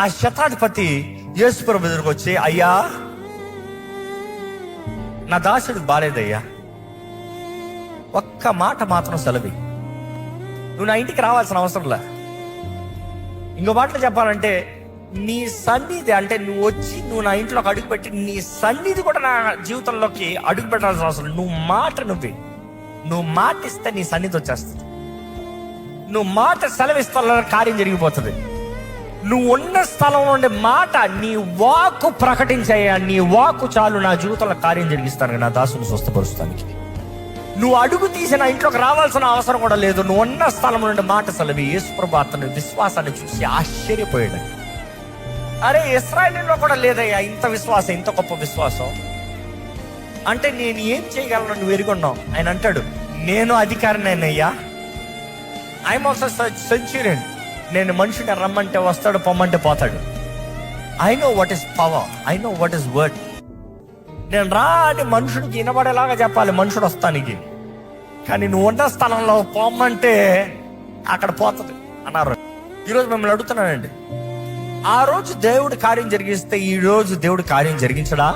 ఆ శతాధిపతి యేసు ప్రభు ఎదురుకు వచ్చి, అయ్యా నా దాసుడు బాలేదయ్యా, ఒక్క మాట మాత్రం సెలవి, నువ్వు నా ఇంటికి రావాల్సిన అవసరంలా. ఇంకో మాటలు చెప్పాలంటే నీ సన్నిధి, అంటే నువ్వు నా ఇంట్లోకి అడుగుపెట్టి నీ సన్నిధి కూడా నా జీవితంలోకి అడుగు పెట్టాల్సిన అవసరం. నువ్వు మాట ఇస్తే నీ సన్నిధి వచ్చేస్తుంది. నువ్వు మాట సెలవిస్తా కార్యం జరిగిపోతుంది. నువ్వు ఉన్న స్థలం నుండి మాట, నీ వాక్కు ప్రకటించాయా, నీ వాక్కు చాలు నా జీవితంలో కార్యం జరిగిస్తాను, నా దాసుని స్వస్థపరుస్తానికి. నువ్వు అడుగు తీసి నా ఇంట్లోకి రావాల్సిన అవసరం కూడా లేదు. నువ్వు ఉన్న స్థలం నుండి మాట సెలవి. యేసుప్రభు అతని విశ్వాసాన్ని చూసి ఆశ్చర్యపోయాడు. అరే, ఇశ్రాయేలులో కూడా లేదయ్యా ఇంత విశ్వాసం, ఇంత గొప్ప విశ్వాసం. అంటే నేను ఏం చేయగలను నువ్వు ఎరుగున్నావు. ఆయన అంటాడు, నేను అధికారినయ్యా, ఐఎమ్ ఆల్సో సెంచురియన్. నేను మనుషుని రమ్మంటే వస్తాడు, పొమ్మంటే పోతాడు. I know what is power, I know what is word. నేను రా అని మనుషుడికి వినబడేలాగా చెప్పాలి, మనుషుడు వస్తానికి. కానీ నువ్వు ఉన్న స్థలంలో పొమ్మంటే అక్కడ పోతుంది అన్నారు. ఈరోజు మిమ్మల్ని అడుగుతున్నానండి, ఆ రోజు దేవుడు కార్యం జరిగిస్తే ఈ రోజు దేవుడు కార్యం జరిగించడా?